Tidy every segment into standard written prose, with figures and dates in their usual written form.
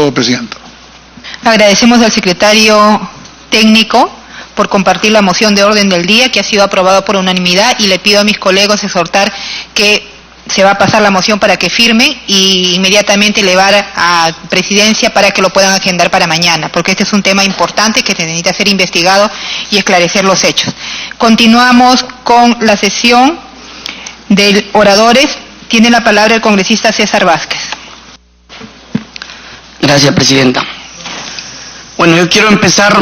todo, Presidenta. Agradecemos al secretario técnico por compartir la moción de orden del día que ha sido aprobada por unanimidad, y le pido a mis colegas exhortar que se va a pasar la moción para que firmen y inmediatamente elevar a Presidencia para que lo puedan agendar para mañana, porque este es un tema importante que necesita ser investigado y esclarecer los hechos. Continuamos con la sesión de oradores. Tiene la palabra el congresista César Vázquez. Gracias, Presidenta. Bueno, yo quiero empezar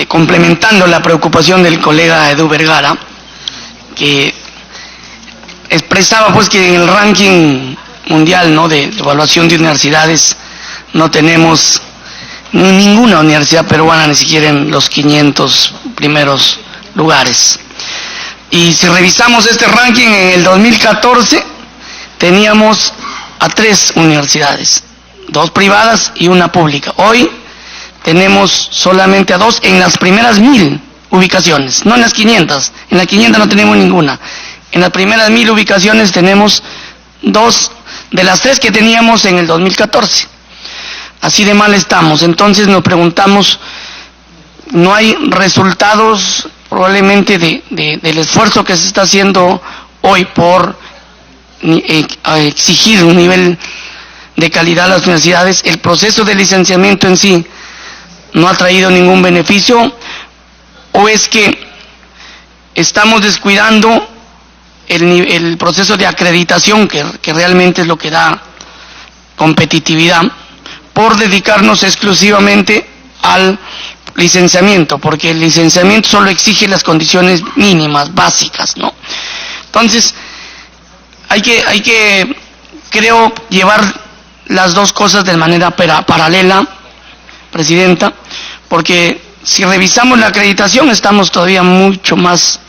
complementando la preocupación del colega Edu Vergara, que expresaba pues que en el ranking mundial, ¿no?, de evaluación de universidades no tenemos ninguna universidad peruana ni siquiera en los 500 primeros lugares. Y si revisamos este ranking, en el 2014 teníamos a 3 universidades, 2 privadas y una pública. Hoy tenemos solamente a 2 en las primeras 1000 ubicaciones, no en las 500. En las 500 no tenemos ninguna. En las primeras 1000 ubicaciones tenemos 2 de las 3 que teníamos en el 2014. Así de mal estamos. Entonces nos preguntamos, ¿no hay resultados probablemente del esfuerzo que se está haciendo hoy por exigir un nivel de calidad a las universidades? El proceso de licenciamiento en sí no ha traído ningún beneficio, o es que estamos descuidando el proceso de acreditación, que realmente es lo que da competitividad, por dedicarnos exclusivamente al licenciamiento, porque el licenciamiento solo exige las condiciones mínimas, básicas, ¿no? Entonces, hay que, creo, llevar las dos cosas de manera paralela, Presidenta, porque si revisamos la acreditación estamos todavía mucho más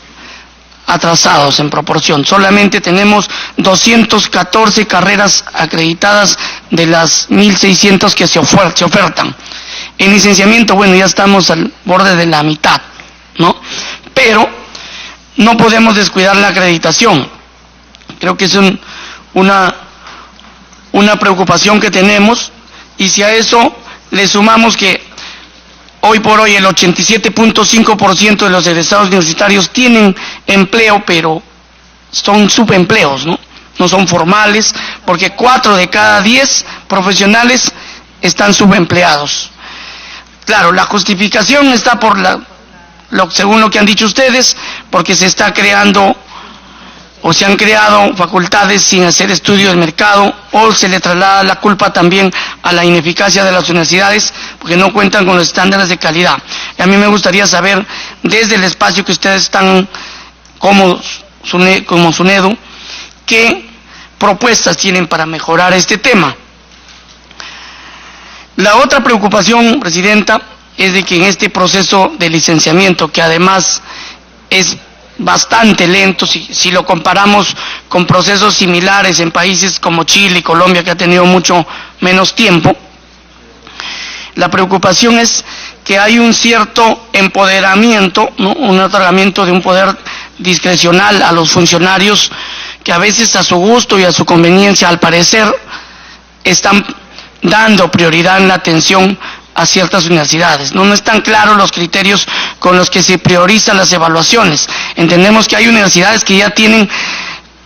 atrasados en proporción. Solamente tenemos 214 carreras acreditadas de las 1.600 que se ofertan. En licenciamiento, bueno, ya estamos al borde de la mitad, ¿no? Pero no podemos descuidar la acreditación. Creo que es una preocupación que tenemos, y si a eso le sumamos que hoy por hoy el 87.5% de los egresados universitarios tienen empleo, pero son subempleos, ¿no? No son formales, porque 4 de cada 10 profesionales están subempleados. Claro, la justificación está por según lo que han dicho ustedes, porque se está creando o se han creado facultades sin hacer estudio del mercado, o se le traslada la culpa también a la ineficacia de las universidades porque no cuentan con los estándares de calidad. Y a mí me gustaría saber, desde el espacio que ustedes están como SUNEDU, qué propuestas tienen para mejorar este tema. La otra preocupación, Presidenta, es de que en este proceso de licenciamiento, que además es bastante lento, si lo comparamos con procesos similares en países como Chile y Colombia, que ha tenido mucho menos tiempo, la preocupación es que hay un cierto empoderamiento, ¿no?, un otorgamiento de un poder discrecional a los funcionarios, que a veces a su gusto y a su conveniencia, al parecer, están dando prioridad en la atención a ciertas universidades. No están claros los criterios con los que se priorizan las evaluaciones. Entendemos que hay universidades que ya tienen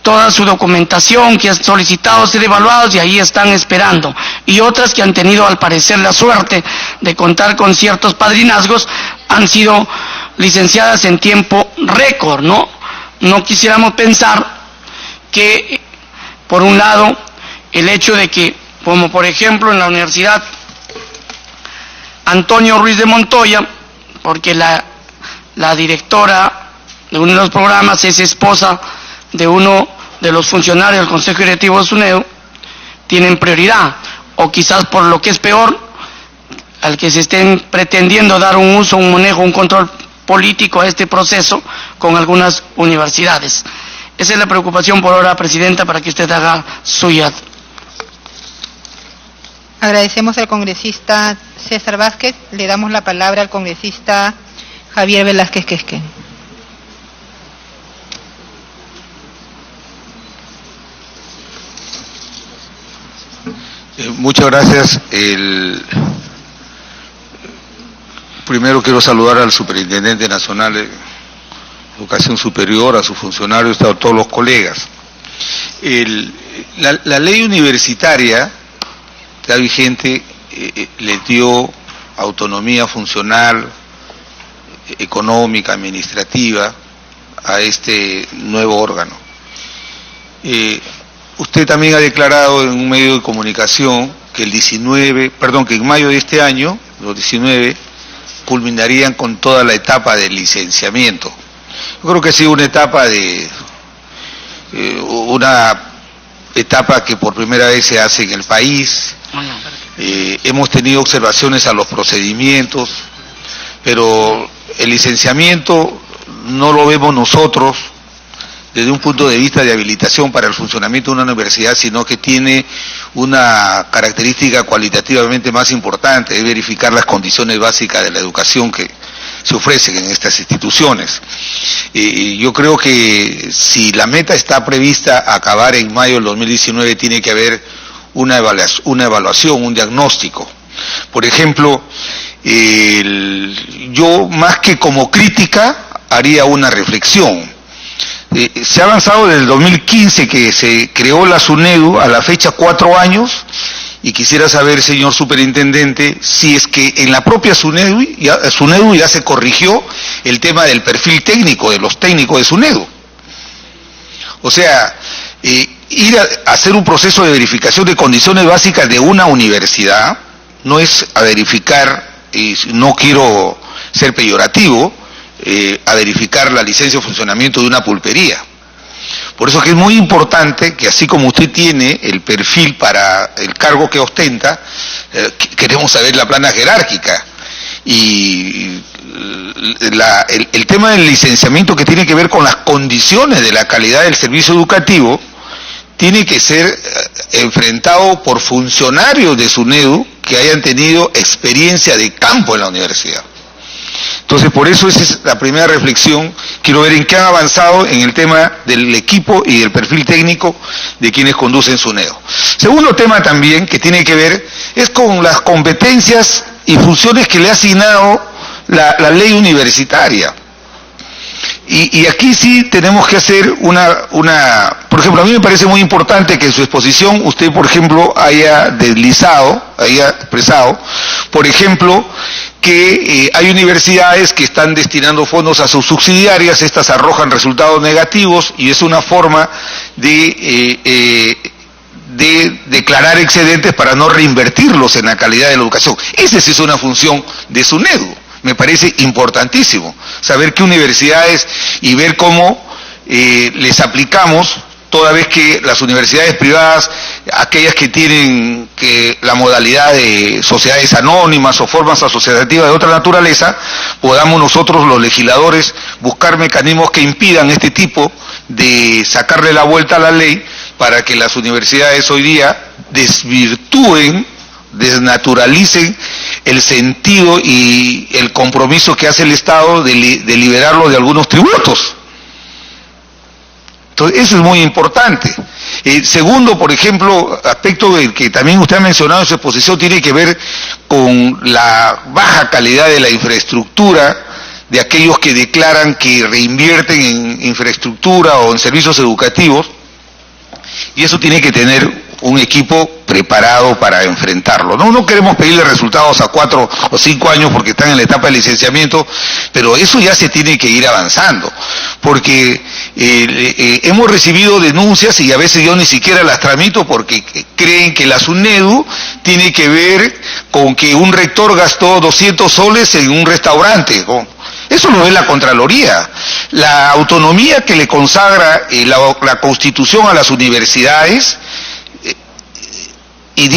toda su documentación, que han solicitado ser evaluados y ahí están esperando, y otras que han tenido al parecer la suerte de contar con ciertos padrinazgos han sido licenciadas en tiempo récord, ¿no? No quisiéramos pensar que, por un lado, el hecho de que, como por ejemplo en la Universidad Antonio Ruiz de Montoya, porque la directora de uno de los programas es esposa de uno de los funcionarios del Consejo Directivo de SUNEDU, tienen prioridad, o quizás por lo que es peor, al que se estén pretendiendo dar un uso, un manejo, un control político a este proceso con algunas universidades. Esa es la preocupación por ahora, Presidenta, para que usted haga suya. Agradecemos al congresista César Vázquez. Le damos la palabra al congresista Javier Velázquez Quesquén. Muchas gracias. Primero quiero saludar al Superintendente Nacional de Educación Superior, a sus funcionarios, a todos los colegas. La ley universitaria está vigente, le dio autonomía funcional, económica, administrativa a este nuevo órgano. Usted también ha declarado en un medio de comunicación que que en mayo de este año, los 19, culminarían con toda la etapa de licenciamiento. Yo creo que ha sido una etapa que por primera vez se hace en el país. Hemos tenido observaciones a los procedimientos, pero el licenciamiento no lo vemos nosotros desde un punto de vista de habilitación para el funcionamiento de una universidad, sino que tiene una característica cualitativamente más importante, es verificar las condiciones básicas de la educación que se ofrecen en estas instituciones. Yo creo que si la meta está prevista a acabar en mayo del 2019, tiene que haber una evaluación, un diagnóstico. Por ejemplo, yo más que como crítica haría una reflexión. Se ha avanzado desde el 2015 que se creó la SUNEDU, a la fecha 4 años, y quisiera saber, señor superintendente, si es que en la propia SUNEDU ya se corrigió el tema del perfil técnico de los técnicos de SUNEDU. O sea, ir a hacer un proceso de verificación de condiciones básicas de una universidad no es a verificar, y no quiero ser peyorativo, a verificar la licencia o funcionamiento de una pulpería. Por eso que es muy importante que, así como usted tiene el perfil para el cargo que ostenta, queremos saber la plana jerárquica. Y el tema del licenciamiento, que tiene que ver con las condiciones de la calidad del servicio educativo, tiene que ser enfrentado por funcionarios de SUNEDU que hayan tenido experiencia de campo en la universidad. Entonces, por eso esa es la primera reflexión. Quiero ver en qué han avanzado en el tema del equipo y del perfil técnico de quienes conducen SUNEDU. Segundo tema también que tiene que ver es con las competencias y funciones que le ha asignado la ley universitaria. Y aquí sí tenemos que hacer por ejemplo, a mí me parece muy importante que en su exposición usted, por ejemplo, haya expresado, por ejemplo, que hay universidades que están destinando fondos a sus subsidiarias, estas arrojan resultados negativos, y es una forma de declarar excedentes para no reinvertirlos en la calidad de la educación. Esa sí es una función de SUNEDU. Me parece importantísimo saber qué universidades y ver cómo les aplicamos, toda vez que las universidades privadas, aquellas que tienen la modalidad de sociedades anónimas o formas asociativas de otra naturaleza, podamos nosotros, los legisladores, buscar mecanismos que impidan este tipo de sacarle la vuelta a la ley, para que las universidades hoy día desnaturalicen el sentido y el compromiso que hace el Estado de liberarlo de algunos tributos. Entonces, eso es muy importante. Segundo, por ejemplo, aspecto que también usted ha mencionado en su exposición, tiene que ver con la baja calidad de la infraestructura de aquellos que declaran que reinvierten en infraestructura o en servicios educativos, y eso tiene que tener un equipo preparado para enfrentarlo. No queremos pedirle resultados a 4 o 5 años porque están en la etapa de licenciamiento, pero eso ya se tiene que ir avanzando, porque hemos recibido denuncias y a veces yo ni siquiera las tramito porque creen que la SUNEDU tiene que ver con que un rector gastó 200 soles en un restaurante, ¿no? Eso lo ve la Contraloría. La autonomía que le consagra la Constitución a las universidades, y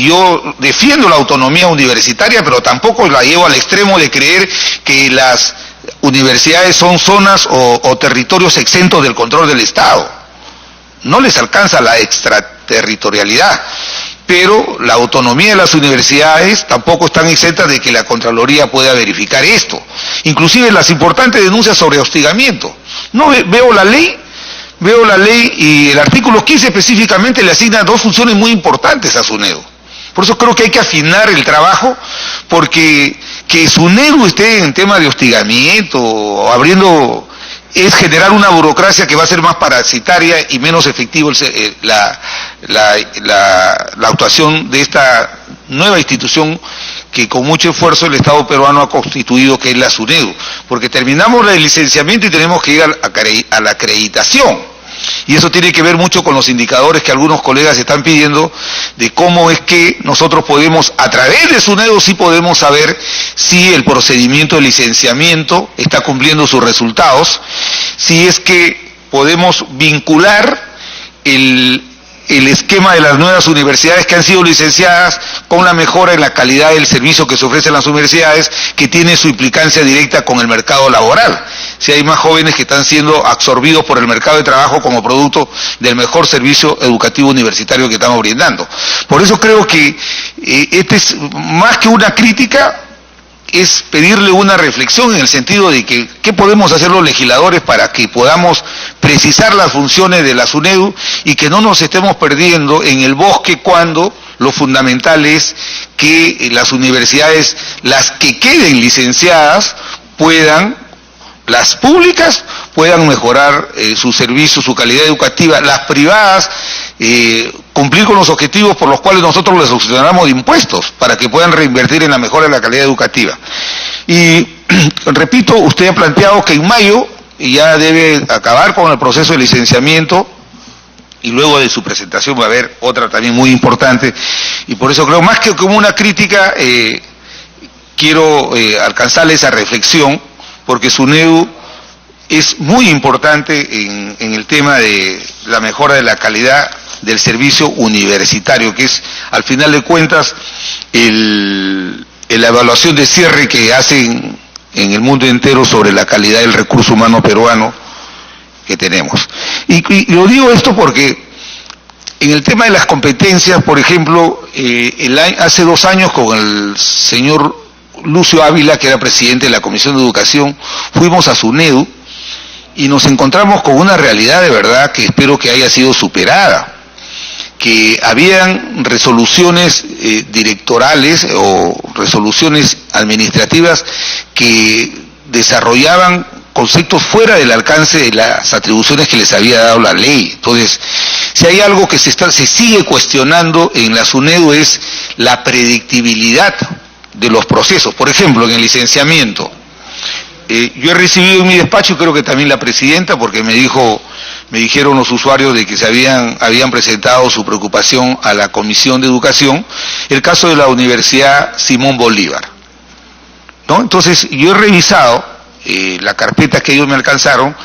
yo defiendo la autonomía universitaria, pero tampoco la llevo al extremo de creer que las universidades son zonas o territorios exentos del control del Estado. No les alcanza la extraterritorialidad, pero la autonomía de las universidades tampoco están exentas de que la Contraloría pueda verificar esto. Inclusive las importantes denuncias sobre hostigamiento. Veo la ley y el artículo 15 específicamente le asigna 2 funciones muy importantes a SUNEDU. Por eso creo que hay que afinar el trabajo, porque que SUNEDU esté en tema de hostigamiento o abriendo, es generar una burocracia que va a ser más parasitaria y menos efectivo la actuación de esta nueva institución que con mucho esfuerzo el Estado peruano ha constituido, que es la SUNEDU, porque terminamos el licenciamiento y tenemos que ir a la acreditación. Y eso tiene que ver mucho con los indicadores que algunos colegas están pidiendo, de cómo es que nosotros podemos, a través de SUNEDU, sí podemos saber si el procedimiento de licenciamiento está cumpliendo sus resultados, si es que podemos vincular el esquema de las nuevas universidades que han sido licenciadas con la mejora en la calidad del servicio que se ofrecen las universidades, que tiene su implicancia directa con el mercado laboral. Si hay más jóvenes que están siendo absorbidos por el mercado de trabajo como producto del mejor servicio educativo universitario que estamos brindando. Por eso creo que este es más que una crítica, es pedirle una reflexión en el sentido de que qué podemos hacer los legisladores para que podamos precisar las funciones de la SUNEDU y que no nos estemos perdiendo en el bosque, cuando lo fundamental es que las universidades, las que queden licenciadas, las públicas puedan mejorar su servicio, su calidad educativa, las privadas cumplir con los objetivos por los cuales nosotros les subvencionamos de impuestos, para que puedan reinvertir en la mejora de la calidad educativa. Y repito, usted ha planteado que en mayo ya debe acabar con el proceso de licenciamiento, y luego de su presentación va a haber otra también muy importante, y por eso creo, más que como una crítica, quiero alcanzarle esa reflexión, porque SUNEDU es muy importante en el tema de la mejora de la calidad del servicio universitario, que es, al final de cuentas, la evaluación de cierre que hacen en el mundo entero sobre la calidad del recurso humano peruano que tenemos. Y lo digo esto porque en el tema de las competencias, por ejemplo, hace 2 años con el señor Lucio Ávila, que era presidente de la Comisión de Educación, fuimos a SUNEDU y nos encontramos con una realidad de verdad que espero que haya sido superada, que habían resoluciones directorales o resoluciones administrativas que desarrollaban conceptos fuera del alcance de las atribuciones que les había dado la ley. Entonces, si hay algo que se sigue cuestionando en la SUNEDU, es la predictibilidad de los procesos. Por ejemplo, en el licenciamiento, yo he recibido en mi despacho, creo que también la presidenta, porque me dijeron los usuarios de que habían presentado su preocupación a la Comisión de Educación, el caso de la Universidad Simón Bolívar, ¿no? Entonces, yo he revisado la carpeta que ellos me alcanzaron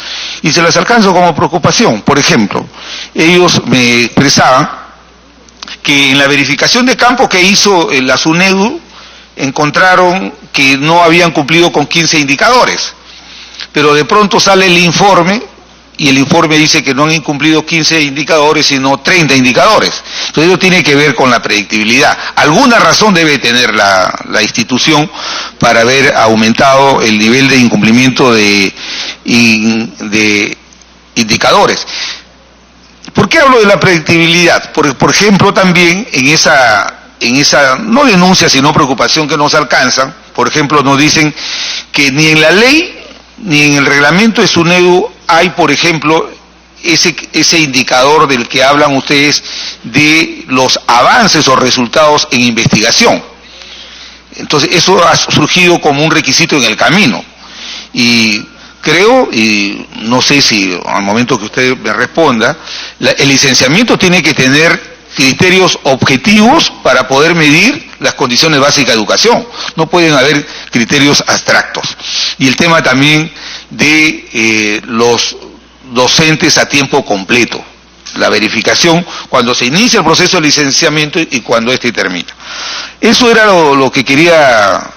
y se las alcanzo como preocupación. Por ejemplo, ellos me expresaban que en la verificación de campo que hizo la SUNEDU, encontraron que no habían cumplido con 15 indicadores, pero de pronto sale el informe y el informe dice que no han incumplido 15 indicadores, sino 30 indicadores. Entonces eso tiene que ver con la predictibilidad. Alguna razón debe tener la institución para haber aumentado el nivel de incumplimiento de indicadores. ¿Por qué hablo de la predictibilidad? Por ejemplo, también en esa no denuncia, sino preocupación que nos alcanzan, por ejemplo, nos dicen que ni en la ley ni en el reglamento de SUNEDU hay, por ejemplo, ese indicador del que hablan ustedes de los avances o resultados en investigación. Entonces, eso ha surgido como un requisito en el camino. Y creo, y no sé si al momento que usted me responda, el licenciamiento tiene que tener criterios objetivos para poder medir las condiciones básicas de educación. No pueden haber criterios abstractos. Y el tema también de los docentes a tiempo completo. La verificación cuando se inicia el proceso de licenciamiento y cuando éste termina. Eso era lo que quería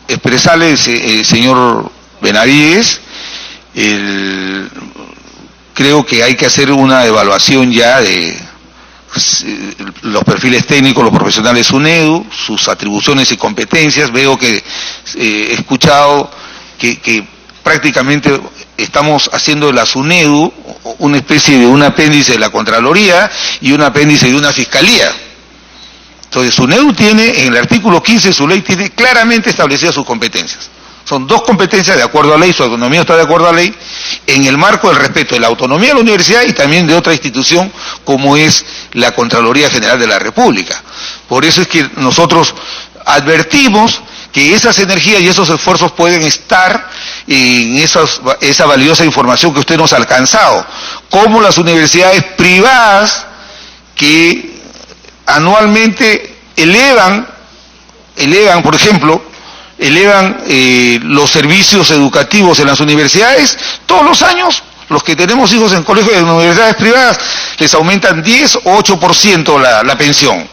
expresarle, señor Benavides. Creo que hay que hacer una evaluación ya de los perfiles técnicos, los profesionales de SUNEDU, sus atribuciones y competencias. Veo que he escuchado que prácticamente estamos haciendo de la SUNEDU una especie de un apéndice de la Contraloría y un apéndice de una Fiscalía. Entonces, SUNEDU tiene, en el artículo 15 de su ley, tiene claramente establecidas sus competencias. Son dos competencias de acuerdo a ley, su autonomía está de acuerdo a ley, en el marco del respeto de la autonomía de la universidad y también de otra institución como es la Contraloría General de la República. Por eso es que nosotros advertimos que esas energías y esos esfuerzos pueden estar en esa valiosa información que usted nos ha alcanzado, como las universidades privadas que anualmente elevan, por ejemplo, los servicios educativos en las universidades. Todos los años, los que tenemos hijos en colegios de universidades privadas, les aumentan 10 o 8% la pensión.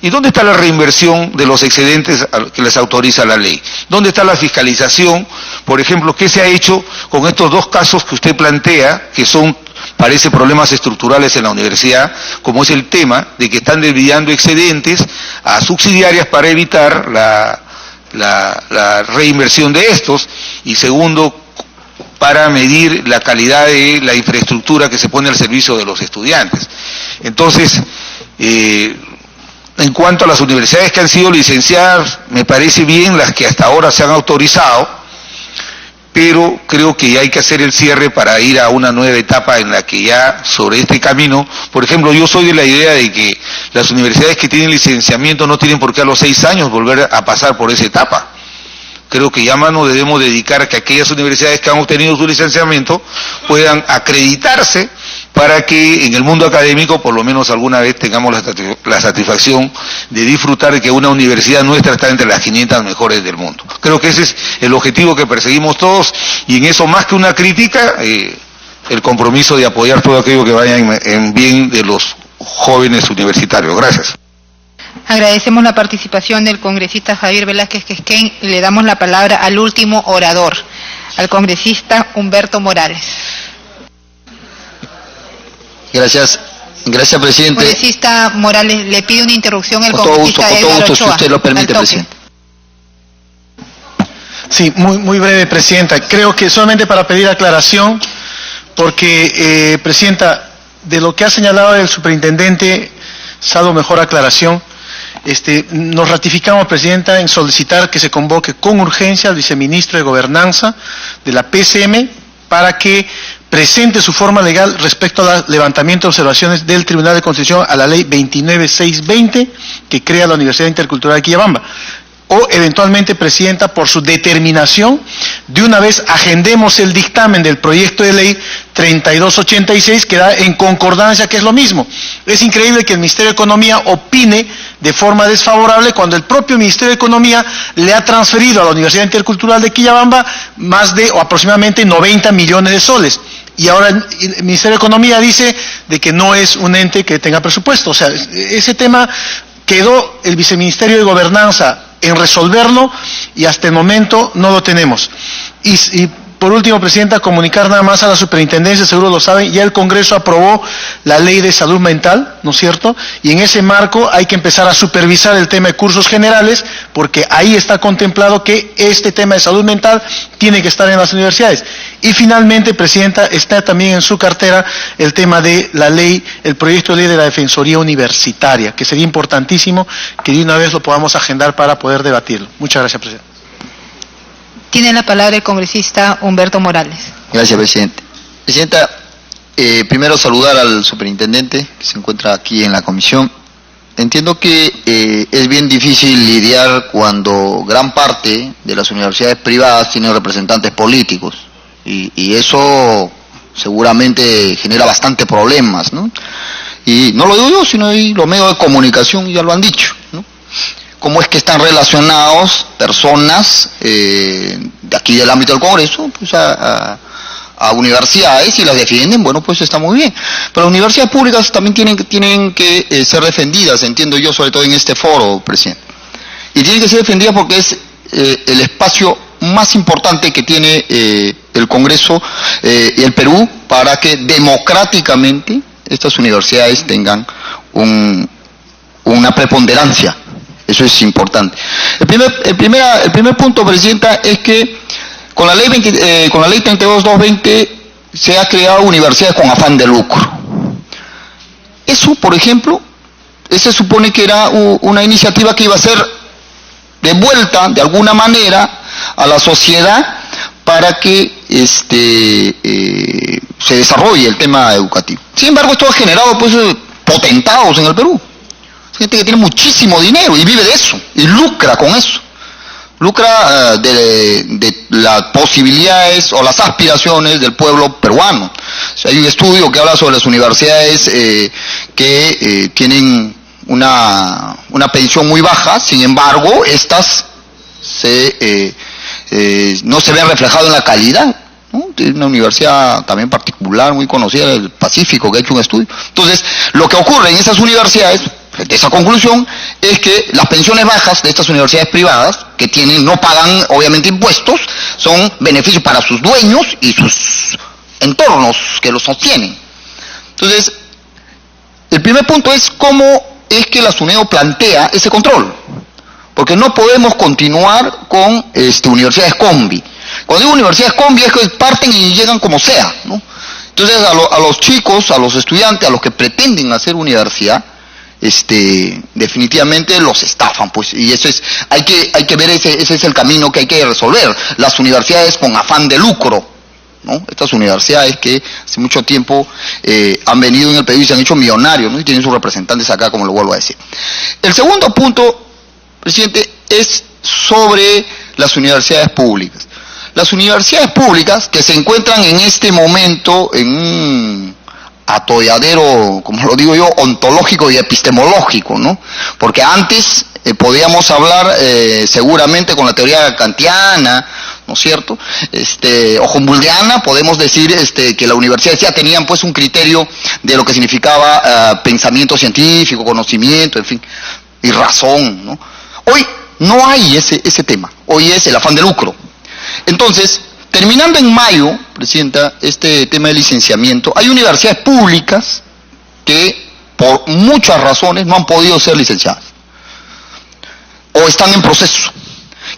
¿Y dónde está la reinversión de los excedentes que les autoriza la ley? ¿Dónde está la fiscalización? Por ejemplo, ¿qué se ha hecho con estos dos casos que usted plantea, que son, parece, problemas estructurales en la universidad, como es el tema de que están desviando excedentes a subsidiarias para evitar la reinversión de estos? Y segundo, para medir la calidad de la infraestructura que se pone al servicio de los estudiantes. Entonces, en cuanto a las universidades que han sido licenciadas, me parece bien las que hasta ahora se han autorizado, pero creo que hay que hacer el cierre para ir a una nueva etapa en la que ya sobre este camino, por ejemplo, yo soy de la idea de que las universidades que tienen licenciamiento no tienen por qué a los 6 años volver a pasar por esa etapa. Creo que ya más nos debemos dedicar a que aquellas universidades que han obtenido su licenciamiento puedan acreditarse para que en el mundo académico por lo menos alguna vez tengamos la satisfacción de disfrutar de que una universidad nuestra está entre las 500 mejores del mundo. Creo que ese es el objetivo que perseguimos todos y en eso, más que una crítica, el compromiso de apoyar todo aquello que vaya en bien de los jóvenes universitarios. Gracias. Agradecemos la participación del congresista Javier Velázquez Quesquén. Le damos la palabra al último orador, al congresista Humberto Morales. Gracias, presidente. Congresista Morales, le pide una interrupción el con todo congresista gusto, Edgar Ochoa. Si usted lo permite, presidente. Sí, muy breve, presidenta. Creo que solamente para pedir aclaración, porque, presidenta, de lo que ha señalado el superintendente, salvo mejor aclaración, nos ratificamos, presidenta, en solicitar que se convoque con urgencia al viceministro de Gobernanza de la PCM para que presente su forma legal respecto al levantamiento de observaciones del Tribunal de Constitución a la ley 29620 que crea la Universidad Intercultural de Quillabamba. O eventualmente, presidenta, por su determinación, de una vez agendemos el dictamen del proyecto de ley 3286 que da en concordancia, que es lo mismo. Es increíble que el Ministerio de Economía opine de forma desfavorable cuando el propio Ministerio de Economía le ha transferido a la Universidad Intercultural de Quillabamba más de o aproximadamente 90 millones de soles. Y ahora el Ministerio de Economía dice de que no es un ente que tenga presupuesto. O sea, ese tema quedó el Viceministerio de Gobernanza en resolverlo y hasta el momento no lo tenemos. Y por último, presidenta, comunicar nada más a la superintendencia, seguro lo saben, ya el Congreso aprobó la ley de salud mental, ¿no es cierto? Y en ese marco hay que empezar a supervisar el tema de cursos generales, porque ahí está contemplado que este tema de salud mental tiene que estar en las universidades. Y finalmente, presidenta, está también en su cartera el tema de la ley, el proyecto de ley de la Defensoría Universitaria, que sería importantísimo que de una vez lo podamos agendar para poder debatirlo. Muchas gracias, presidenta. Tiene la palabra el congresista Humberto Morales. Gracias, presidente. Presidenta, primero saludar al superintendente que se encuentra aquí en la comisión. Entiendo que es bien difícil lidiar cuando gran parte de las universidades privadas tienen representantes políticos y eso seguramente genera bastante problemas, ¿no? Y no lo digo yo, sino los medios de comunicación ya lo han dicho, ¿no? Cómo es que están relacionados personas de aquí del ámbito del Congreso pues a universidades y las defienden, bueno, pues está muy bien. Pero las universidades públicas también tienen que ser defendidas, entiendo yo, sobre todo en este foro, presidente. Y tienen que ser defendidas porque es el espacio más importante que tiene el Congreso y el Perú para que democráticamente estas universidades tengan una preponderancia. Eso es importante. El primer punto, presidenta, es que Con la ley 32.220 se ha creado universidades con afán de lucro. Eso, por ejemplo, se supone que era una iniciativa que iba a ser devuelta de alguna manera a la sociedad para que se desarrolle el tema educativo. Sin embargo, esto ha generado pues potentados en el Perú. Gente que tiene muchísimo dinero y vive de eso, y lucra con eso. Lucra de las posibilidades o las aspiraciones del pueblo peruano. O sea, hay un estudio que habla sobre las universidades que tienen una pensión muy baja, sin embargo, estas no se ven reflejadas en la calidad, ¿no? Tiene una universidad también particular, muy conocida del Pacífico, que ha hecho un estudio. Entonces, lo que ocurre en esas universidades, de esa conclusión, es que las pensiones bajas de estas universidades privadas, que no pagan obviamente impuestos, son beneficios para sus dueños y sus entornos que los sostienen. Entonces, el primer punto es cómo es que la SUNEDU plantea ese control. Porque no podemos continuar con universidades combi. Cuando digo universidades combi es que parten y llegan como sea, ¿no? Entonces a los chicos, a los estudiantes, a los que pretenden hacer universidad, definitivamente los estafan, pues, y eso es, hay que ver, ese es el camino que hay que resolver. Las universidades con afán de lucro, ¿no? Estas universidades que hace mucho tiempo han venido en el Perú y se han hecho millonarios, ¿no? Y tienen sus representantes acá, como lo vuelvo a decir. El segundo punto, presidente, es sobre las universidades públicas. Las universidades públicas que se encuentran en este momento en un atolladero, como lo digo yo, ontológico y epistemológico, ¿no? Porque antes podíamos hablar seguramente con la teoría kantiana, ¿no es cierto? O humboldtiana, podemos decir que las universidades ya tenían pues un criterio de lo que significaba pensamiento científico, conocimiento, en fin, y razón, ¿no? Hoy no hay ese tema, hoy es el afán de lucro. Entonces, terminando en mayo, Presidenta, este tema de licenciamiento, hay universidades públicas que por muchas razones no han podido ser licenciadas o están en proceso.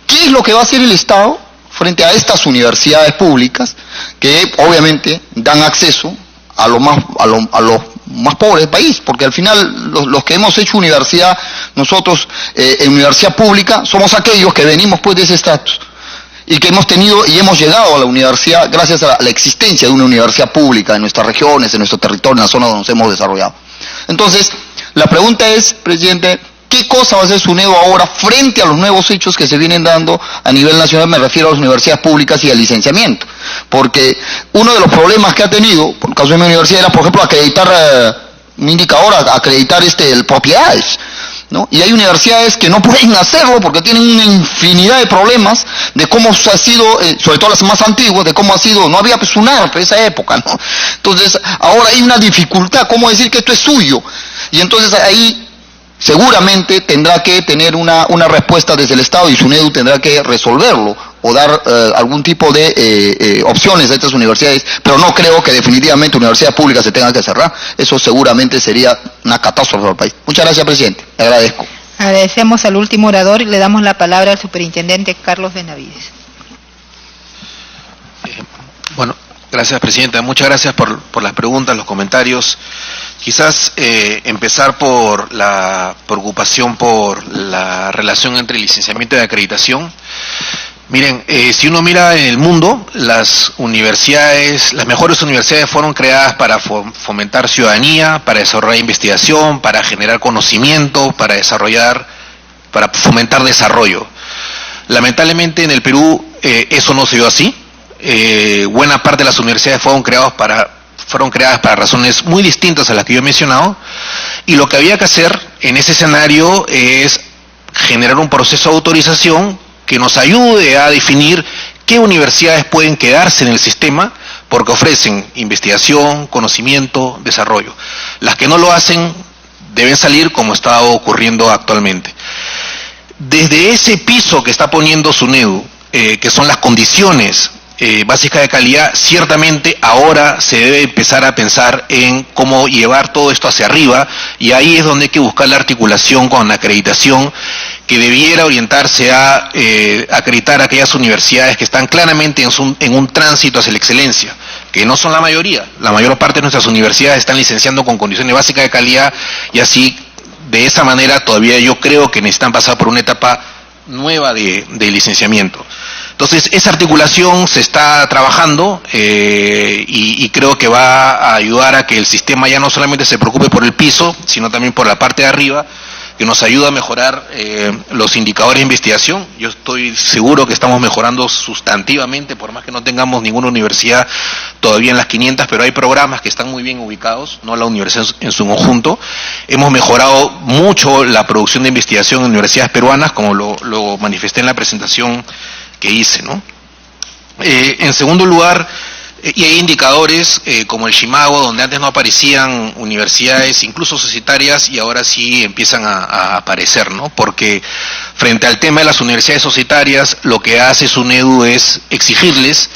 ¿Qué es lo que va a hacer el Estado frente a estas universidades públicas que obviamente dan acceso a los más pobres del país? Porque al final los que hemos hecho universidad, nosotros en universidad pública, somos aquellos que venimos pues de ese estatus y que hemos tenido y hemos llegado a la universidad gracias a la existencia de una universidad pública en nuestras regiones, en nuestro territorio, en la zona donde nos hemos desarrollado. Entonces, la pregunta es, presidente, ¿qué cosa va a hacer SUNEDU ahora frente a los nuevos hechos que se vienen dando a nivel nacional? Me refiero a las universidades públicas y al licenciamiento. Porque uno de los problemas que ha tenido, por el caso de mi universidad, era, por ejemplo, acreditar, un indicador, acreditar propiedades, ¿no? Y hay universidades que no pueden hacerlo porque tienen una infinidad de problemas de cómo ha sido, sobre todo las más antiguas, de cómo ha sido, no había SUNAR en esa época, ¿no? Entonces, ahora hay una dificultad, cómo decir que esto es suyo. Y entonces ahí seguramente tendrá que tener una respuesta desde el Estado y SUNEDU tendrá que resolverlo o dar algún tipo de opciones a estas universidades, pero no creo que definitivamente universidades públicas se tengan que cerrar. Eso seguramente sería una catástrofe para el país. Muchas gracias, presidente. Le agradezco. Agradecemos al último orador y le damos la palabra al superintendente Carlos Benavides. Bueno, gracias, presidenta. Muchas gracias por las preguntas, los comentarios. Quizás empezar por la preocupación por la relación entre licenciamiento y acreditación. Miren, si uno mira en el mundo, las mejores universidades fueron creadas para fomentar ciudadanía, para desarrollar investigación, para generar conocimiento, para fomentar desarrollo. Lamentablemente en el Perú eso no se dio así. Buena parte de las universidades fueron creadas para razones muy distintas a las que yo he mencionado, y lo que había que hacer en ese escenario es generar un proceso de autorización que nos ayude a definir qué universidades pueden quedarse en el sistema porque ofrecen investigación, conocimiento, desarrollo. Las que no lo hacen deben salir, como está ocurriendo actualmente. Desde ese piso que está poniendo SUNEDU, que son las condiciones básicas de calidad, ciertamente ahora se debe empezar a pensar en cómo llevar todo esto hacia arriba, y ahí es donde hay que buscar la articulación con la acreditación, que debiera orientarse a acreditar aquellas universidades que están claramente en un tránsito hacia la excelencia, que no son la mayoría. La mayor parte de nuestras universidades están licenciando con condiciones básicas de calidad y así, de esa manera, todavía yo creo que necesitan pasar por una etapa nueva de licenciamiento. Entonces, esa articulación se está trabajando y creo que va a ayudar a que el sistema ya no solamente se preocupe por el piso, sino también por la parte de arriba, que nos ayuda a mejorar los indicadores de investigación. Yo estoy seguro que estamos mejorando sustantivamente, por más que no tengamos ninguna universidad todavía en las 500, pero hay programas que están muy bien ubicados, no la universidad en su conjunto. Hemos mejorado mucho la producción de investigación en universidades peruanas, como lo manifesté en la presentación que hice, ¿no? En segundo lugar, y hay indicadores como el Shimago, donde antes no aparecían universidades, incluso societarias, y ahora sí empiezan a aparecer, ¿no? Porque frente al tema de las universidades societarias, lo que hace SUNEDU es exigirles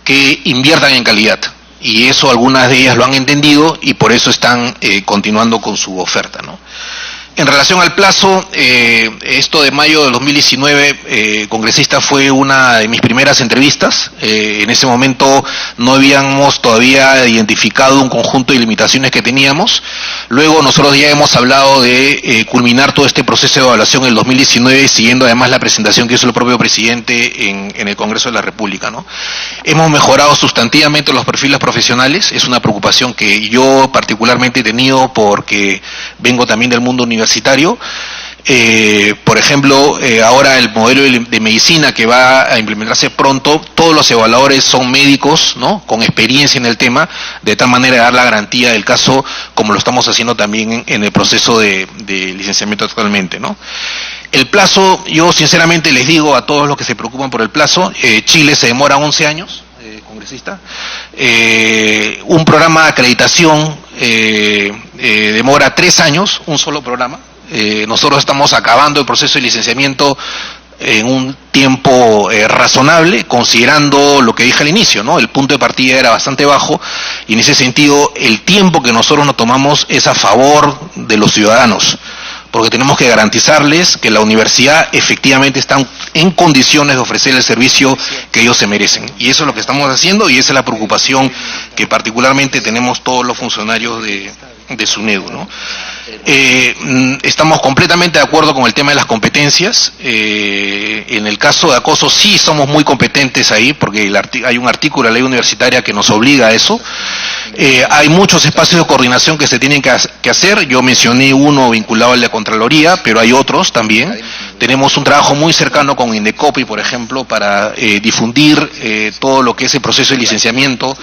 que inviertan en calidad. Y eso algunas de ellas lo han entendido y por eso están continuando con su oferta, ¿no? En relación al plazo, esto de mayo de 2019, congresista, fue una de mis primeras entrevistas. En ese momento no habíamos todavía identificado un conjunto de limitaciones que teníamos. Luego nosotros ya hemos hablado de culminar todo este proceso de evaluación en el 2019, siguiendo además la presentación que hizo el propio presidente en el Congreso de la República, ¿no? Hemos mejorado sustantivamente los perfiles profesionales. Es una preocupación que yo particularmente he tenido porque vengo también del mundo universitario. Por ejemplo, ahora el modelo de medicina que va a implementarse pronto, todos los evaluadores son médicos, ¿no?, con experiencia en el tema, de tal manera de dar la garantía del caso, como lo estamos haciendo también en el proceso de licenciamiento actualmente, ¿no? El plazo, yo sinceramente les digo a todos los que se preocupan por el plazo, Chile se demora 11 años, congresista. Un programa de acreditación demora 3 años, un solo programa. Nosotros estamos acabando el proceso de licenciamiento en un tiempo razonable, considerando lo que dije al inicio, ¿no? El punto de partida era bastante bajo y en ese sentido el tiempo que nosotros nos tomamos es a favor de los ciudadanos, porque tenemos que garantizarles que la universidad efectivamente está en condiciones de ofrecer el servicio que ellos se merecen. Y eso es lo que estamos haciendo y esa es la preocupación que particularmente tenemos todos los funcionarios de SUNEDU, ¿no? Estamos completamente de acuerdo con el tema de las competencias. En el caso de acoso sí somos muy competentes ahí, porque hay un artículo de la ley universitaria que nos obliga a eso. Hay muchos espacios de coordinación que se tienen que hacer. Yo mencioné uno vinculado a la Contraloría, pero hay otros también. Tenemos un trabajo muy cercano con Indecopi, por ejemplo, para difundir todo lo que es el proceso de licenciamiento,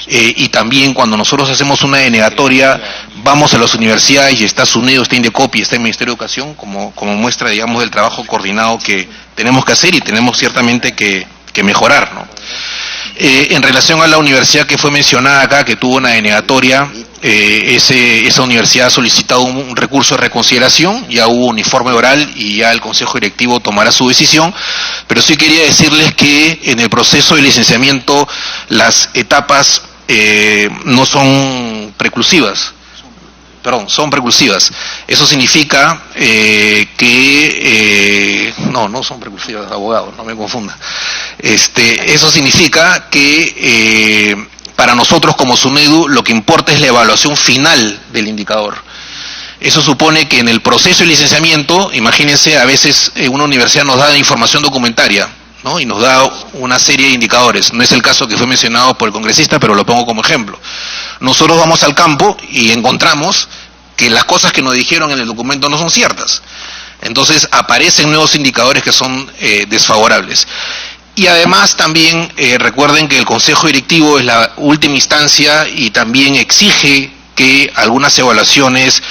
y también cuando nosotros hacemos una denegatoria, vamos a las universidades y está SUNEDU, está Indecopi, está el Ministerio de Educación, como muestra, digamos, del trabajo coordinado que tenemos que hacer y tenemos ciertamente que mejorar, ¿no? En relación a la universidad que fue mencionada acá, que tuvo una denegatoria, esa universidad ha solicitado un recurso de reconsideración, ya hubo un informe oral y ya el Consejo Directivo tomará su decisión, pero sí quería decirles que en el proceso de licenciamiento las etapas no son preclusivas. Perdón, son precursivas. Eso significa no son precursivas, abogado, no me confunda. Eso significa que para nosotros como SUNEDU lo que importa es la evaluación final del indicador. Eso supone que en el proceso de licenciamiento, imagínense, a veces una universidad nos da información documentaria, ¿no?, y nos da una serie de indicadores. No es el caso que fue mencionado por el congresista, pero lo pongo como ejemplo. Nosotros vamos al campo y encontramos que las cosas que nos dijeron en el documento no son ciertas. Entonces aparecen nuevos indicadores que son desfavorables. Y además también recuerden que el Consejo Directivo es la última instancia y también exige que algunas evaluaciones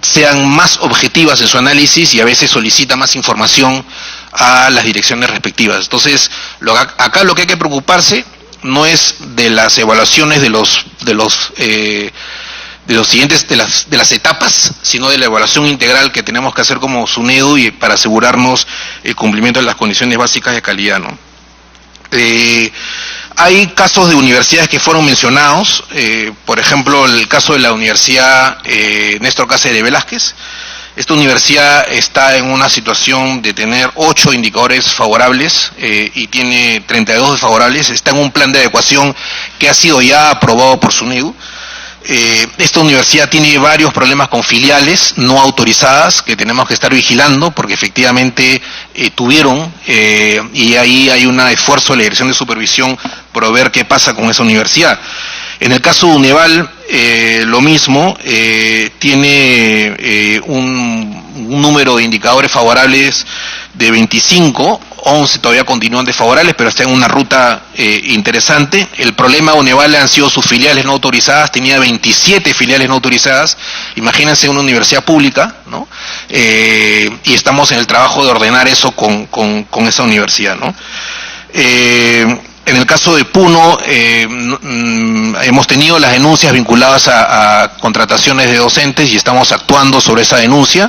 sean más objetivas en su análisis y a veces solicita más información a las direcciones respectivas. Entonces, acá lo que hay que preocuparse no es de las evaluaciones de las etapas, sino de la evaluación integral que tenemos que hacer como SUNEDU y para asegurarnos el cumplimiento de las condiciones básicas de calidad, ¿no? Hay casos de universidades que fueron mencionados, por ejemplo, el caso de la Universidad Néstor Cáceres de Velázquez, Esta universidad está en una situación de tener 8 indicadores favorables y tiene 32 desfavorables. Está en un plan de adecuación que ha sido ya aprobado por SUNEDU. Esta universidad tiene varios problemas con filiales no autorizadas que tenemos que estar vigilando porque efectivamente tuvieron y ahí hay un esfuerzo de la Dirección de Supervisión por ver qué pasa con esa universidad. En el caso de Uneval, lo mismo, tiene un número de indicadores favorables de 25, 11 todavía continúan desfavorables, pero está en una ruta interesante. El problema de Uneval han sido sus filiales no autorizadas, tenía 27 filiales no autorizadas, imagínense una universidad pública, ¿no? Y estamos en el trabajo de ordenar eso con esa universidad, ¿no? En el caso de Puno, hemos tenido las denuncias vinculadas a contrataciones de docentes y estamos actuando sobre esa denuncia.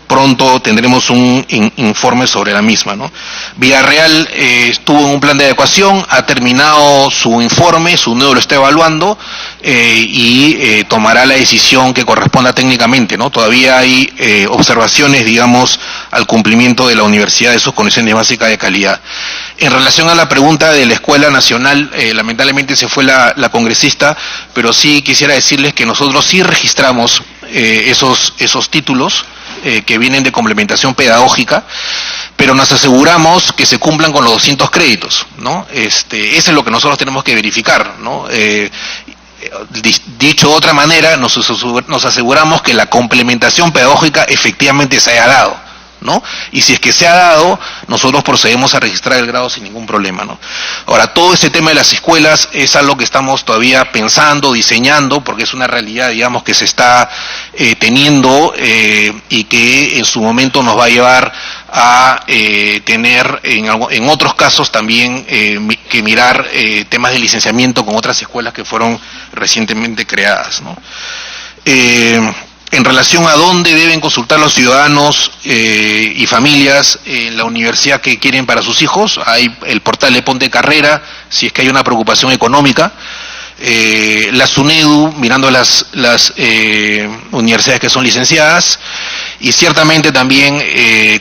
Pronto tendremos un informe sobre la misma, ¿no? Villarreal estuvo en un plan de adecuación, ha terminado su informe, SUNEDU lo está evaluando y tomará la decisión que corresponda técnicamente, ¿no? Todavía hay observaciones, digamos, al cumplimiento de la universidad de sus condiciones básicas de calidad. En relación a la pregunta de la Escuela Nacional, lamentablemente se fue la congresista, pero sí quisiera decirles que nosotros sí registramos esos títulos que vienen de complementación pedagógica, pero nos aseguramos que se cumplan con los 200 créditos, ¿no? Eso es lo que nosotros tenemos que verificar, ¿no? Dicho de otra manera, nos aseguramos que la complementación pedagógica efectivamente se haya dado, ¿no? Y si es que se ha dado, nosotros procedemos a registrar el grado sin ningún problema, ¿no? Ahora, todo ese tema de las escuelas es algo que estamos todavía pensando, diseñando, porque es una realidad, digamos, que se está teniendo y que en su momento nos va a llevar a tener en otros casos también que mirar temas de licenciamiento con otras escuelas que fueron recientemente creadas, ¿no? En relación a dónde deben consultar los ciudadanos y familias en la universidad que quieren para sus hijos, hay el portal de Ponte Carrera, si es que hay una preocupación económica, la SUNEDU, mirando las universidades que son licenciadas, y ciertamente también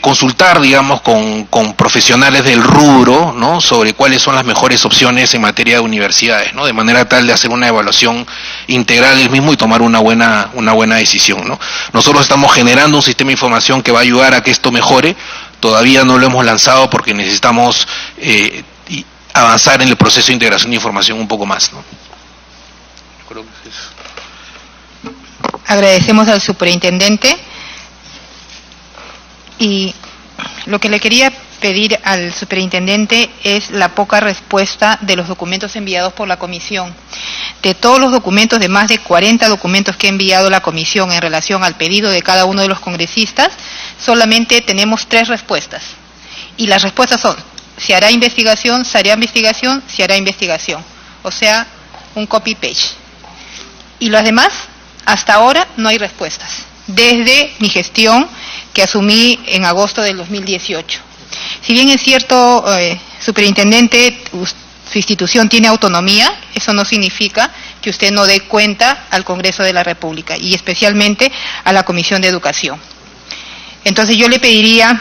consultar, digamos, con profesionales del rubro, ¿no?, sobre cuáles son las mejores opciones en materia de universidades, ¿no?, de manera tal de hacer una evaluación integral del mismo y tomar una buena decisión, ¿no? Nosotros estamos generando un sistema de información que va a ayudar a que esto mejore. Todavía no lo hemos lanzado porque necesitamos avanzar en el proceso de integración de información un poco más, ¿no? Agradecemos al superintendente y lo que le quería pedir al superintendente es la poca respuesta de los documentos enviados por la comisión. De todos los documentos, de más de 40 documentos que ha enviado la comisión en relación al pedido de cada uno de los congresistas, solamente tenemos 3 respuestas. Y las respuestas son: se hará investigación, se hará investigación, se hará investigación. O sea, un copy-paste. Y las demás, hasta ahora no hay respuestas, desde mi gestión que asumí en agosto del 2018. Si bien es cierto, superintendente, su institución tiene autonomía, eso no significa que usted no dé cuenta al Congreso de la República y especialmente a la Comisión de Educación. Entonces yo le pediría,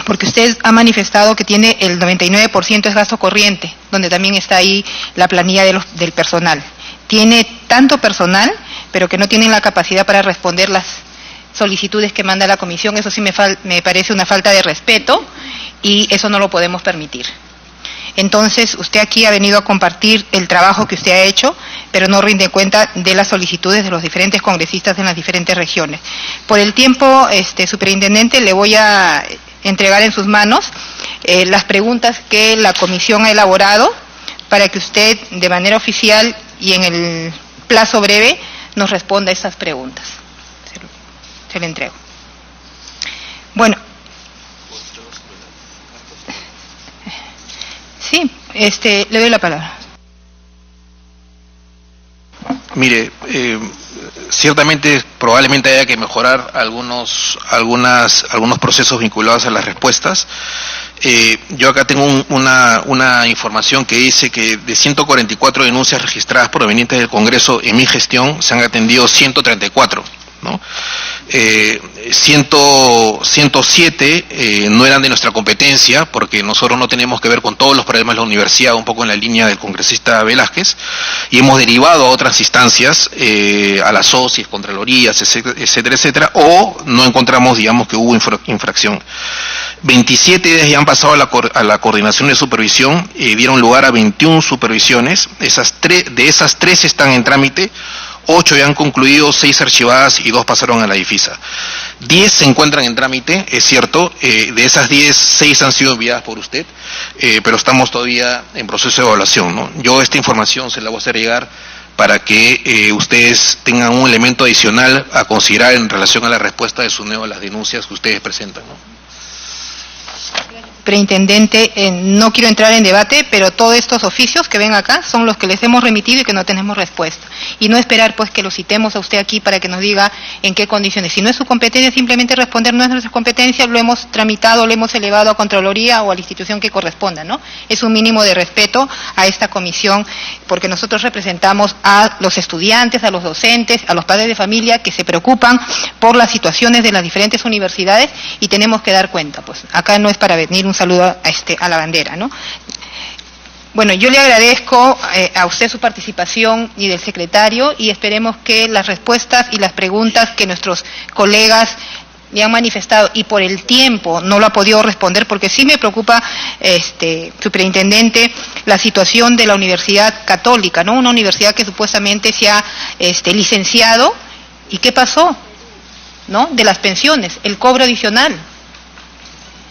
porque usted ha manifestado que tiene el 99% es gasto corriente, donde también está ahí la planilla del personal. Tiene tanto personal, pero que no tienen la capacidad para responder las solicitudes que manda la comisión. Eso sí me parece una falta de respeto y eso no lo podemos permitir. Entonces, usted aquí ha venido a compartir el trabajo que usted ha hecho, pero no rinde cuenta de las solicitudes de los diferentes congresistas en las diferentes regiones. Por el tiempo, superintendente, le voy a entregar en sus manos las preguntas que la comisión ha elaborado para que usted, de manera oficial y en el plazo breve, nos responda a estas preguntas. Se le entrego. Bueno. Sí, le doy la palabra. Mire, ciertamente probablemente haya que mejorar algunos procesos vinculados a las respuestas. Yo acá tengo una información que dice que de 144 denuncias registradas provenientes del Congreso en mi gestión se han atendido 134, ¿no? 107 no eran de nuestra competencia, porque nosotros no tenemos que ver con todos los problemas de la universidad, un poco en la línea del congresista Velázquez, y hemos derivado a otras instancias, a las SOCIs, Contralorías, etcétera, etcétera, o no encontramos, digamos, que hubo infracción. 27 días ya han pasado a la coordinación de supervisión, dieron lugar a 21 supervisiones, de esas 3 están en trámite, 8 ya han concluido, 6 archivadas y 2 pasaron a la DIFISA. 10 se encuentran en trámite, es cierto, de esas 10, 6 han sido enviadas por usted, pero estamos todavía en proceso de evaluación, ¿no? Yo esta información se la voy a hacer llegar para que ustedes tengan un elemento adicional a considerar en relación a la respuesta de SUNEDU a las denuncias que ustedes presentan, ¿no? Superintendente, no quiero entrar en debate, pero todos estos oficios que ven acá son los que les hemos remitido y que no tenemos respuesta. Y no esperar pues que lo citemos a usted aquí para que nos diga en qué condiciones. Si no es su competencia, simplemente responder no es nuestra competencia, lo hemos tramitado, lo hemos elevado a Contraloría o a la institución que corresponda, ¿no? Es un mínimo de respeto a esta comisión, porque nosotros representamos a los estudiantes, a los docentes, a los padres de familia que se preocupan por las situaciones de las diferentes universidades y tenemos que dar cuenta. Pues acá no es para venir un saludo a la bandera, ¿no? Bueno, yo le agradezco a usted su participación y del secretario y esperemos que las respuestas y las preguntas que nuestros colegas le han manifestado y por el tiempo no lo ha podido responder, porque sí me preocupa, superintendente, la situación de la Universidad Católica, ¿no? Una universidad que supuestamente se ha licenciado, ¿y qué pasó? ¿No? De las pensiones, el cobro adicional.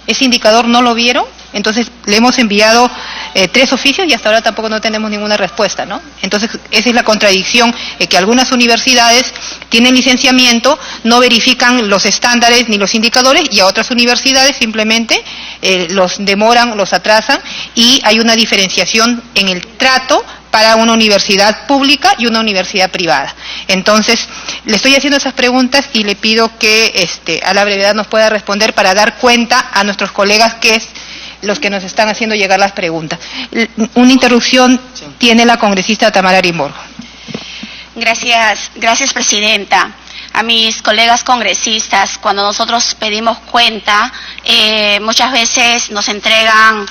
Ese indicador no lo vieron, entonces le hemos enviado 3 oficios y hasta ahora tampoco no tenemos ninguna respuesta, ¿no? Entonces esa es la contradicción, que algunas universidades tienen licenciamiento, no verifican los estándares ni los indicadores, y a otras universidades simplemente los demoran, los atrasan, y hay una diferenciación en el trato para una universidad pública y una universidad privada. Entonces, le estoy haciendo esas preguntas y le pido que a la brevedad nos pueda responder para dar cuenta a nuestros colegas que es los que nos están haciendo llegar las preguntas. Una interrupción tiene la congresista Tamara Arimborgo. Gracias, presidenta. A mis colegas congresistas, cuando nosotros pedimos cuenta, muchas veces nos entregan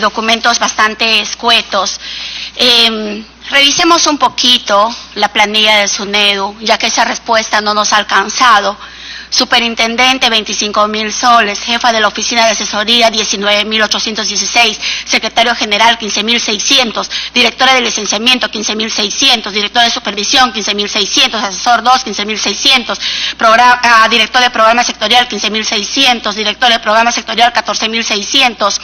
documentos bastante escuetos. Revisemos un poquito la planilla del SUNEDU, ya que esa respuesta no nos ha alcanzado. Superintendente, 25.000 soles. Jefa de la oficina de asesoría, 19.816. Secretario general, 15.600. Directora de licenciamiento, 15.600. Director de supervisión, 15.600. Asesor 2, 15.600. Director de programa sectorial, 15.600. Director de programa sectorial, 14.600.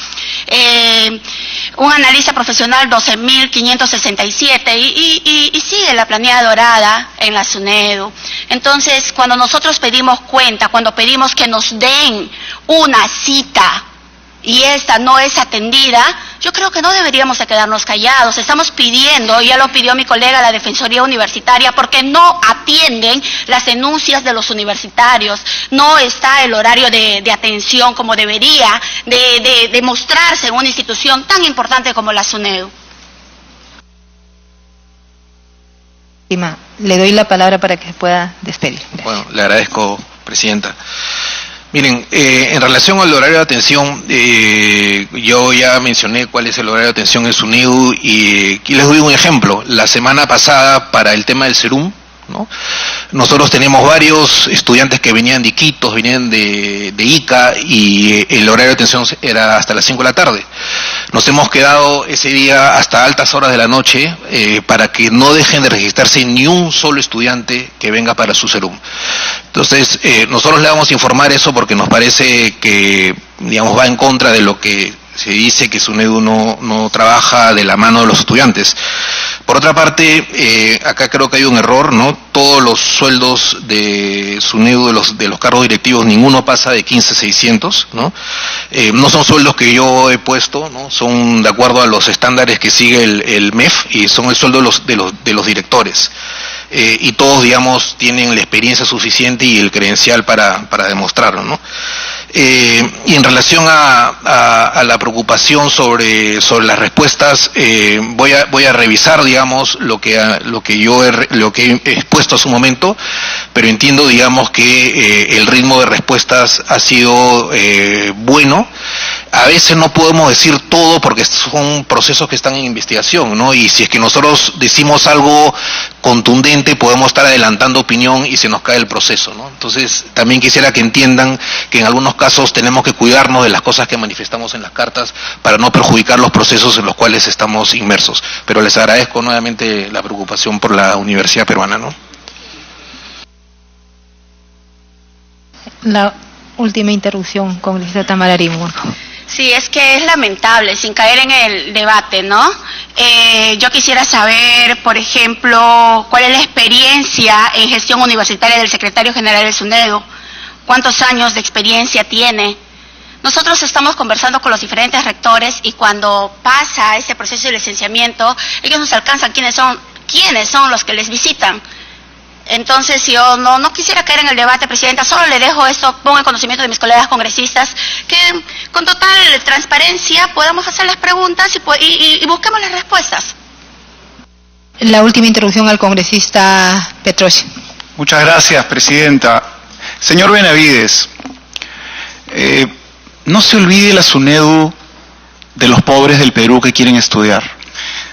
Un analista profesional, 12.567. Y sigue la planilla dorada en la SUNEDU. Entonces, cuando nosotros pedimos cuenta, cuando pedimos que nos den una cita y esta no es atendida, yo creo que no deberíamos de quedarnos callados. Estamos pidiendo, ya lo pidió mi colega, la Defensoría Universitaria, porque no atienden las denuncias de los universitarios, no está el horario de atención como debería de mostrarse en una institución tan importante como la SUNEDU. Le doy la palabra para que se pueda despedir. Gracias. Bueno, le agradezco, presidenta. Miren, en relación al horario de atención, yo ya mencioné cuál es el horario de atención en SUNEDU y aquí les doy un ejemplo. La semana pasada, para el tema del Serum, ¿no? Nosotros tenemos varios estudiantes que venían de Iquitos, venían de Ica, y el horario de atención era hasta las 5 de la tarde. Nos hemos quedado ese día hasta altas horas de la noche para que no dejen de registrarse ni un solo estudiante que venga para su Serum. Entonces, nosotros le vamos a informar eso porque nos parece que, digamos, va en contra de lo que se dice, que SUNEDU no trabaja de la mano de los estudiantes. Por otra parte, acá creo que hay un error, ¿no? Todos los sueldos de SUNEDU, de los cargos directivos, ninguno pasa de 15.600, ¿no? No son sueldos que yo he puesto, ¿no? Son de acuerdo a los estándares que sigue el MEF y son el sueldo de los directores. Y todos, digamos, tienen la experiencia suficiente y el credencial para demostrarlo, ¿no? Y en relación a la preocupación sobre las respuestas, voy a revisar, digamos, lo que he expuesto a su momento, pero entiendo, digamos, que el ritmo de respuestas ha sido bueno. A veces no podemos decir todo porque son procesos que están en investigación, ¿no? Y si es que nosotros decimos algo contundente, podemos estar adelantando opinión y se nos cae el proceso, ¿no? Entonces, también quisiera que entiendan que en algunos casos tenemos que cuidarnos de las cosas que manifestamos en las cartas para no perjudicar los procesos en los cuales estamos inmersos. Pero les agradezco nuevamente la preocupación por la Universidad Peruana, ¿no? La última interrupción, congresista Tamara Arimón. Sí, es que es lamentable, sin caer en el debate, ¿no? Yo quisiera saber, por ejemplo, cuál es la experiencia en gestión universitaria del secretario general del SUNEDU. ¿Cuántos años de experiencia tiene? Nosotros estamos conversando con los diferentes rectores y cuando pasa ese proceso de licenciamiento, ellos nos alcanzan quiénes son los que les visitan. Entonces yo no quisiera caer en el debate, Presidenta, solo le dejo esto, pongo en conocimiento de mis colegas congresistas, que con total transparencia podamos hacer las preguntas y busquemos las respuestas. La última interrupción al congresista Petroche. Muchas gracias, Presidenta. Señor Benavides, no se olvide la SUNEDU de los pobres del Perú que quieren estudiar.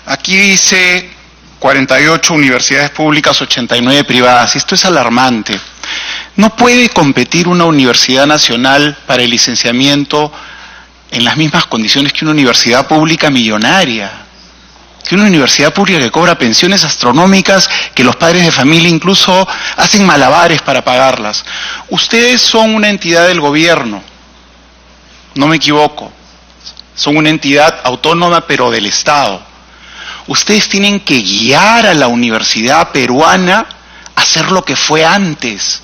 Aquí dice 48 universidades públicas, 89 privadas. Esto es alarmante. No puede competir una universidad nacional para el licenciamiento en las mismas condiciones que una universidad pública millonaria, que una universidad pública que cobra pensiones astronómicas, que los padres de familia incluso hacen malabares para pagarlas. Ustedes son una entidad del gobierno, no me equivoco, son una entidad autónoma pero del Estado. Ustedes tienen que guiar a la universidad peruana a hacer lo que fue antes,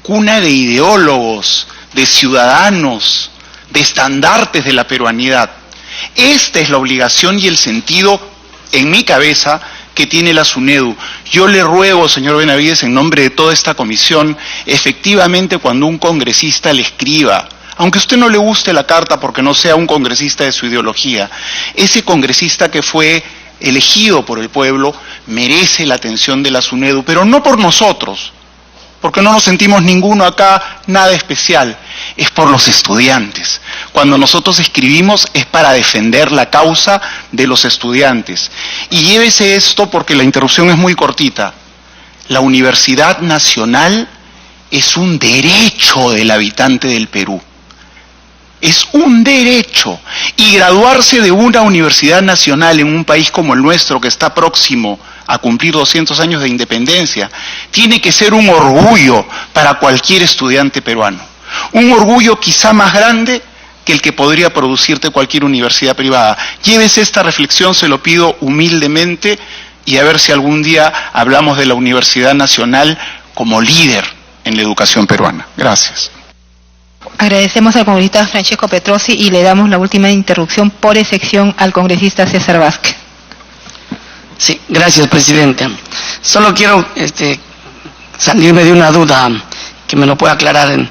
cuna de ideólogos, de ciudadanos, de estandartes de la peruanidad. Esta es la obligación y el sentido, en mi cabeza, que tiene la SUNEDU. Yo le ruego, señor Benavides, en nombre de toda esta comisión, efectivamente cuando un congresista le escriba, aunque a usted no le guste la carta porque no sea un congresista de su ideología, ese congresista que fue elegido por el pueblo merece la atención de la SUNEDU, pero no por nosotros, porque no nos sentimos ninguno acá nada especial, es por los estudiantes. Cuando nosotros escribimos es para defender la causa de los estudiantes. Y llévese esto porque la interrupción es muy cortita. La Universidad Nacional es un derecho del habitante del Perú. Es un derecho, y graduarse de una universidad nacional en un país como el nuestro, que está próximo a cumplir 200 años de independencia, tiene que ser un orgullo para cualquier estudiante peruano. Un orgullo quizá más grande que el que podría producirte cualquier universidad privada. Llévese esta reflexión, se lo pido humildemente, y a ver si algún día hablamos de la Universidad Nacional como líder en la educación peruana. Gracias. Agradecemos al congresista Francesco Petrosi y le damos la última interrupción por excepción al congresista César Vázquez. Sí, gracias, Presidente. Solo quiero salirme de una duda que me lo pueda aclarar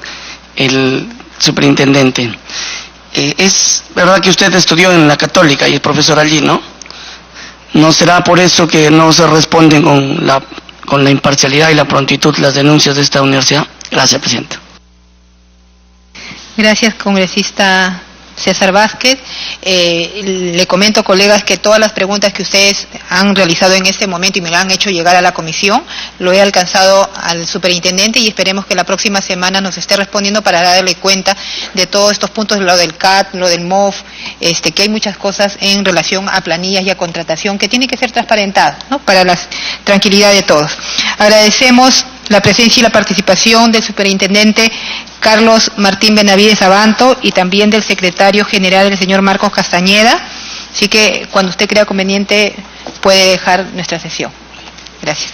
el superintendente. Es verdad que usted estudió en la Católica y es profesor allí, ¿no? ¿No será por eso que no se responden con la imparcialidad y la prontitud las denuncias de esta universidad? Gracias, Presidente. Gracias, congresista César Vázquez. Le comento, colegas, que todas las preguntas que ustedes han realizado en este momento y me lo han hecho llegar a la comisión, lo he alcanzado al superintendente y esperemos que la próxima semana nos esté respondiendo para darle cuenta de todos estos puntos, lo del CAT, lo del MOF, que hay muchas cosas en relación a planillas y a contratación que tienen que ser transparentadas, ¿no?, para la tranquilidad de todos. Agradecemos la presencia y la participación del superintendente Carlos Martín Benavides Abanto y también del secretario general, el señor Marcos Castañeda. Así que cuando usted crea conveniente puede dejar nuestra sesión. Gracias.